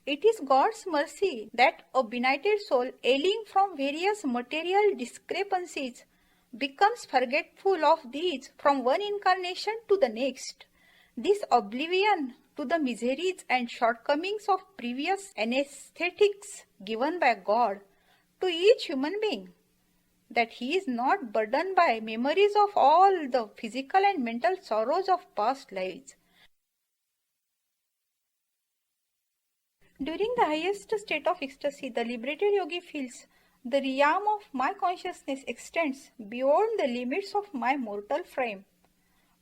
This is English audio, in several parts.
It is God's mercy that a benighted soul, ailing from various material discrepancies, becomes forgetful of these from one incarnation to the next. This oblivion to the miseries and shortcomings of previous anesthetics given by God to each human being, that he is not burdened by memories of all the physical and mental sorrows of past lives. During the highest state of ecstasy, the liberated yogi feels the realm of my consciousness extends beyond the limits of my mortal frame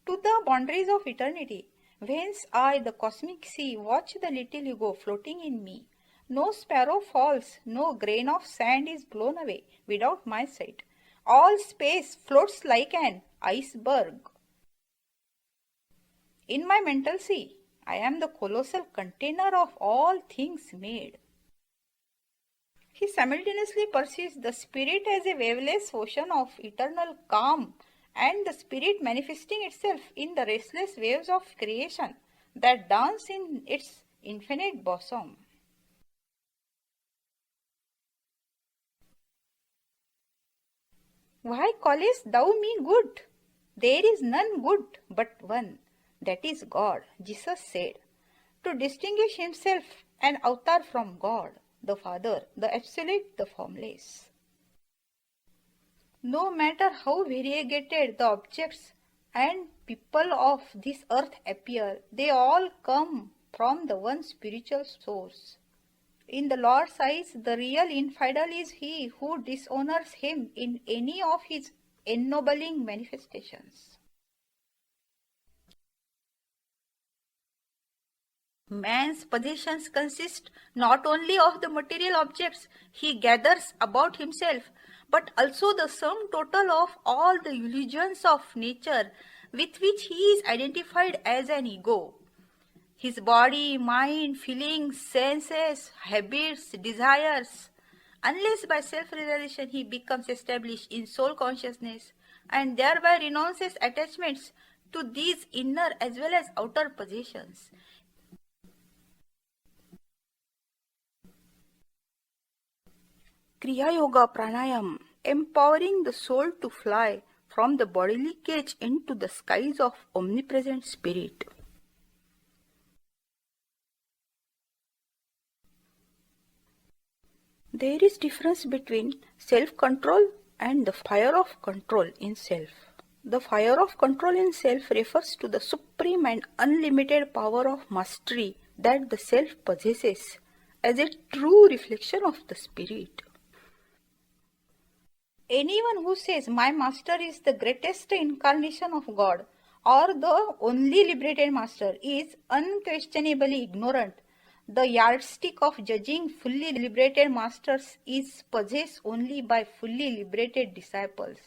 to the boundaries of eternity, whence I, the cosmic sea, watch the little ego floating in me. No sparrow falls, no grain of sand is blown away without my sight. All space floats like an iceberg. In my mental sea, I am the colossal container of all things made. He simultaneously perceives the spirit as a waveless ocean of eternal calm, and the spirit manifesting itself in the restless waves of creation that dance in its infinite bosom. Why callest thou me good? There is none good but one, that is God, Jesus said, to distinguish himself an avatar from God, the Father, the Absolute, the Formless. No matter how variegated the objects and people of this earth appear, they all come from the one spiritual source. In the Lord's eyes, the real infidel is he who dishonors him in any of his ennobling manifestations. Man's possessions consist not only of the material objects he gathers about himself, but also the sum total of all the illusions of nature with which he is identified as an ego. His body, mind, feelings, senses, habits, desires. Unless by self-realization he becomes established in soul consciousness and thereby renounces attachments to these inner as well as outer possessions. Kriya Yoga Pranayam, empowering the soul to fly from the bodily cage into the skies of omnipresent spirit. There is difference between self-control and the fire of control in self. The fire of control in self refers to the supreme and unlimited power of mastery that the self possesses as a true reflection of the spirit. Anyone who says my master is the greatest incarnation of God or the only liberated master is unquestionably ignorant. The yardstick of judging fully liberated masters is possessed only by fully liberated disciples.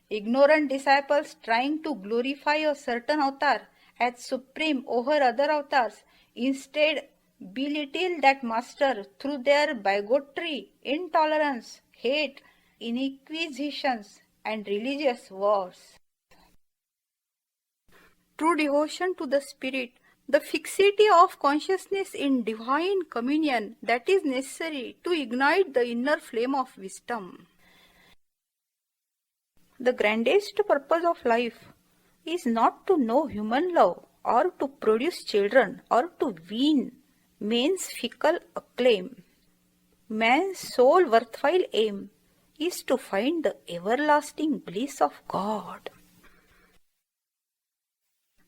Ignorant disciples trying to glorify a certain avatar as supreme over other avatars instead belittle that master through their bigotry, intolerance, hate, inquisitions, and religious wars. True devotion to the Spirit, the fixity of consciousness in divine communion that is necessary to ignite the inner flame of wisdom. The grandest purpose of life is not to know human love or to produce children or to win men's fickle acclaim. Man's sole worthwhile aim is to find the everlasting bliss of God.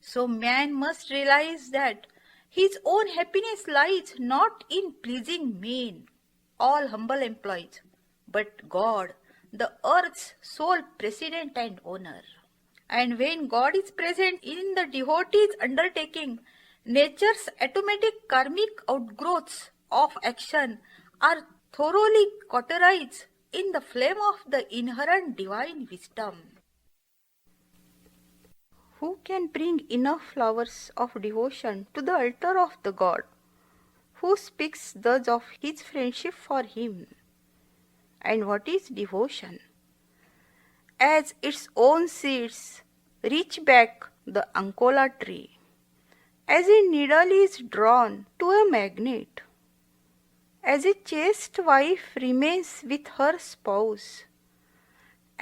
So man must realize that his own happiness lies not in pleasing men, all humble employees, but God, the earth's sole president and owner. And when God is present in the devotee's undertaking, nature's automatic karmic outgrowths of action are thoroughly cauterized in the flame of the inherent divine wisdom. Who can bring enough flowers of devotion to the altar of the God, who speaks thus of his friendship for him? And what is devotion? As its own seeds reach back the Ankola tree, as a needle is drawn to a magnet, as a chaste wife remains with her spouse,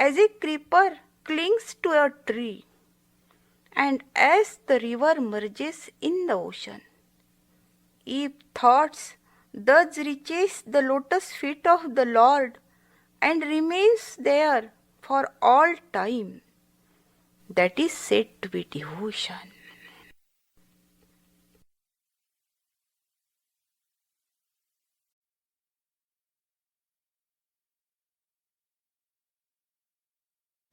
as a creeper clings to a tree, and as the river merges in the ocean. If thoughts thus reaches the lotus feet of the Lord and remains there for all time, that is said to be devotion.